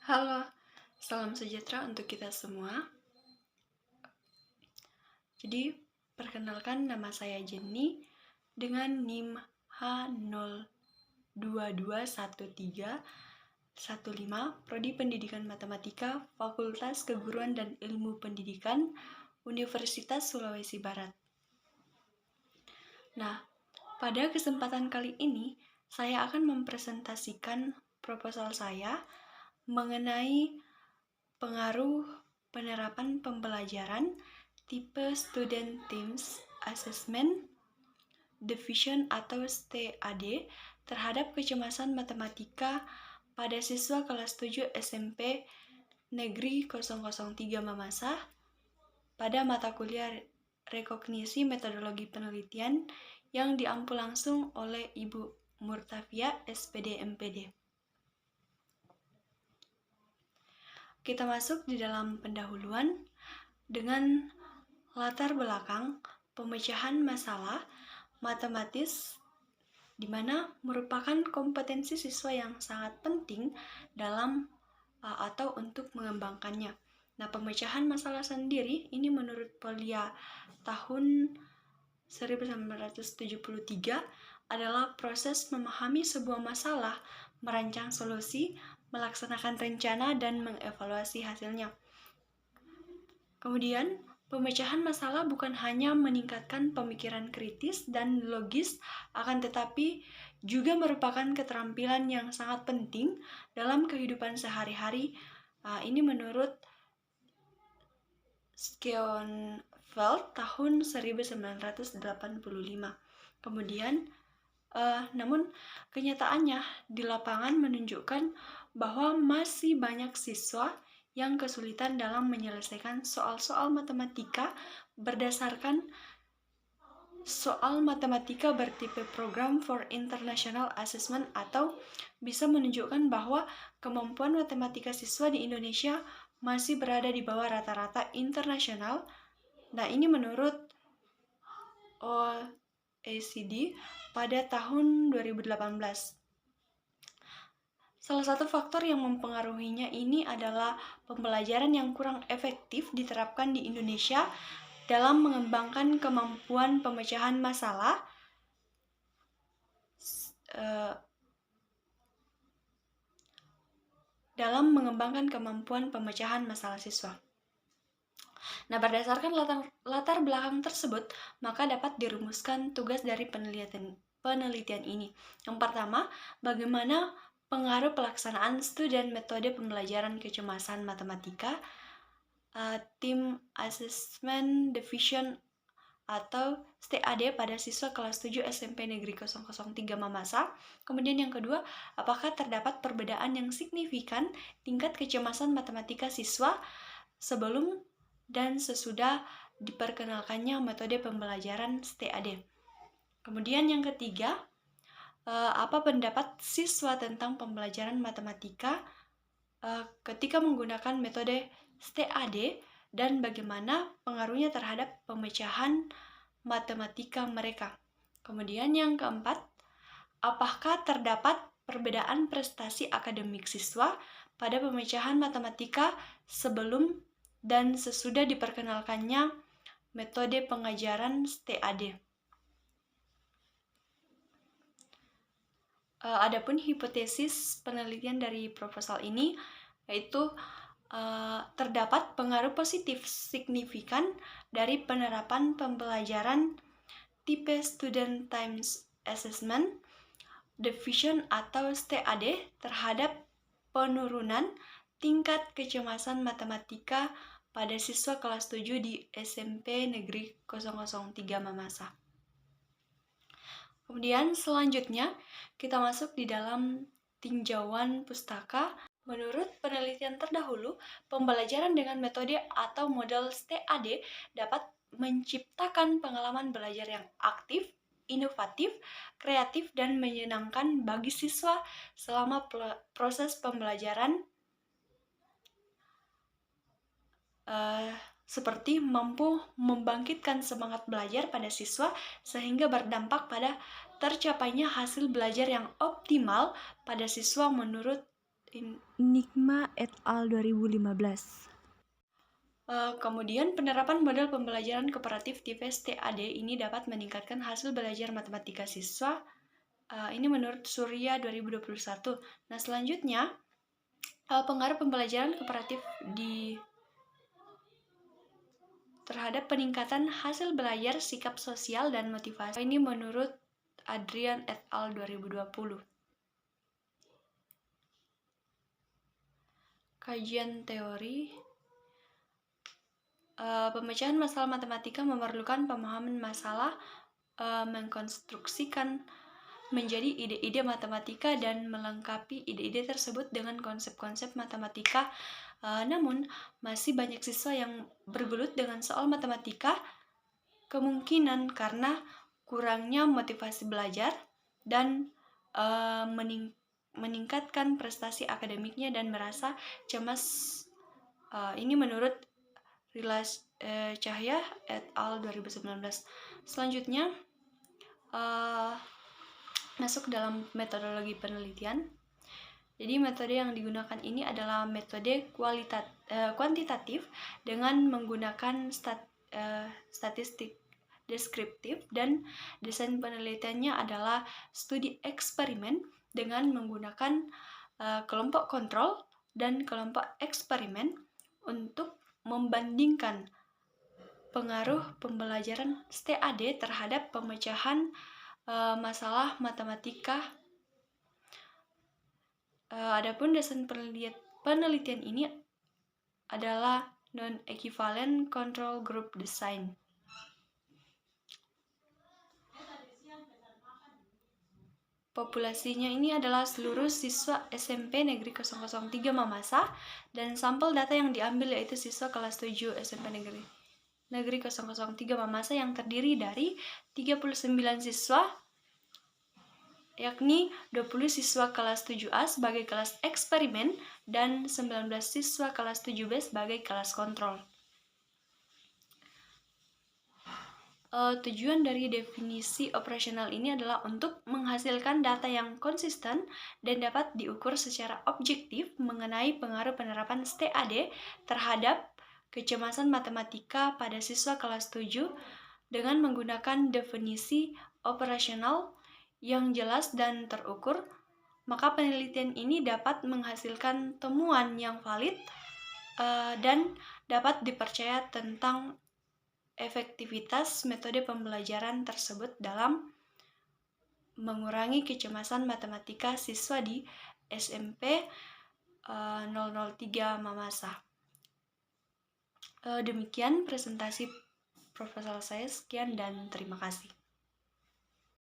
Halo, salam sejahtera untuk kita semua. Jadi, perkenalkan nama saya Jenny dengan NIM H0221315, Prodi Pendidikan Matematika, Fakultas Keguruan dan Ilmu Pendidikan, Universitas Sulawesi Barat. Nah, pada kesempatan kali ini, saya akan mempresentasikan proposal saya mengenai pengaruh penerapan pembelajaran tipe Student Teams Assessment Division atau STAD terhadap kecemasan matematika pada siswa kelas 7 SMP Negeri 003 Mamasa pada mata kuliah Rekognisi Metodologi Penelitian yang diampu langsung oleh Ibu Murtafia, SPD MPD. Kita masuk di dalam pendahuluan dengan latar belakang pemecahan masalah matematis, di mana merupakan kompetensi siswa yang sangat penting dalam atau untuk mengembangkannya. Nah, pemecahan masalah sendiri ini menurut Polia tahun 1973 adalah proses memahami sebuah masalah, merancang solusi, melaksanakan rencana, dan mengevaluasi hasilnya. Kemudian, pemecahan masalah bukan hanya meningkatkan pemikiran kritis dan logis, akan tetapi juga merupakan keterampilan yang sangat penting dalam kehidupan sehari-hari. Ini menurut Schoenfeld tahun 1985. Kemudian, namun kenyataannya di lapangan menunjukkan bahwa masih banyak siswa yang kesulitan dalam menyelesaikan soal-soal matematika berdasarkan soal matematika bertipe Program for International Assessment, atau bisa menunjukkan bahwa kemampuan matematika siswa di Indonesia masih berada di bawah rata-rata internasional. Nah, ini menurut OECD pada tahun 2018. Salah satu faktor yang mempengaruhinya ini adalah pembelajaran yang kurang efektif diterapkan di Indonesia dalam mengembangkan kemampuan pemecahan masalah siswa. Nah, berdasarkan latar belakang tersebut, maka dapat dirumuskan tugas dari penelitian ini. Yang pertama, bagaimana pengaruh pelaksanaan studi dan metode pembelajaran kecemasan matematika Team Assessment Division atau STAD pada siswa kelas 7 SMP Negeri 003 Mamasa. Kemudian yang kedua, apakah terdapat perbedaan yang signifikan tingkat kecemasan matematika siswa sebelum dan sesudah diperkenalkannya metode pembelajaran STAD. Kemudian yang ketiga, apa pendapat siswa tentang pembelajaran matematika ketika menggunakan metode STAD dan bagaimana pengaruhnya terhadap pemecahan matematika mereka. Kemudian yang keempat, apakah terdapat perbedaan prestasi akademik siswa pada pemecahan matematika sebelum dan sesudah diperkenalkannya metode pengajaran STAD. Adapun hipotesis penelitian dari proposal ini yaitu terdapat pengaruh positif signifikan dari penerapan pembelajaran tipe Student Teams Assessment Division atau STAD terhadap penurunan tingkat kecemasan matematika pada siswa kelas 7 di SMP Negeri 003 Mamasa. Kemudian selanjutnya kita masuk di dalam tinjauan pustaka. Menurut penelitian terdahulu, pembelajaran dengan metode atau model STAD dapat menciptakan pengalaman belajar yang aktif, inovatif, kreatif, dan menyenangkan bagi siswa selama proses pembelajaran, seperti mampu membangkitkan semangat belajar pada siswa sehingga berdampak pada tercapainya hasil belajar yang optimal pada siswa menurut Enigma et al. 2015. Kemudian penerapan model pembelajaran kooperatif TIPES TAD ini dapat meningkatkan hasil belajar matematika siswa. Ini menurut Surya 2021. Nah, selanjutnya pengaruh pembelajaran kooperatif terhadap peningkatan hasil belajar, sikap sosial, dan motivasi. Ini menurut Adrian et al. 2020. Kajian teori. Pemecahan masalah matematika memerlukan pemahaman masalah, mengkonstruksikan menjadi ide-ide matematika dan melengkapi ide-ide tersebut dengan konsep-konsep matematika. Namun, masih banyak siswa yang bergelut dengan soal matematika, kemungkinan karena kurangnya motivasi belajar dan meningkatkan prestasi akademiknya dan merasa cemas. Ini menurut Rilas Cahya et al. 2019. Selanjutnya, masuk dalam metodologi penelitian. Jadi metode yang digunakan ini adalah metode kuantitatif dengan menggunakan statistik deskriptif, dan desain penelitiannya adalah studi eksperimen dengan menggunakan kelompok kontrol dan kelompok eksperimen untuk membandingkan pengaruh pembelajaran TAD terhadap pemecahan masalah matematika. Adapun desain penelitian ini adalah non-equivalent control group design. Populasinya ini adalah seluruh siswa SMP Negeri 003 Mamasa, dan sampel data yang diambil yaitu siswa kelas 7 SMP Negeri 003 Mamasa yang terdiri dari 39 siswa, yakni 20 siswa kelas 7A sebagai kelas eksperimen dan 19 siswa kelas 7B sebagai kelas kontrol. Tujuan dari definisi operasional ini adalah untuk menghasilkan data yang konsisten dan dapat diukur secara objektif mengenai pengaruh penerapan TAD terhadap kecemasan matematika pada siswa kelas 7 dengan menggunakan definisi operasional yang jelas dan terukur. Maka penelitian ini dapat menghasilkan temuan yang valid dan dapat dipercaya tentang efektivitas metode pembelajaran tersebut dalam mengurangi kecemasan matematika siswa di SMP 003 Mamasa. Demikian presentasi proposal saya. Sekian dan terima kasih.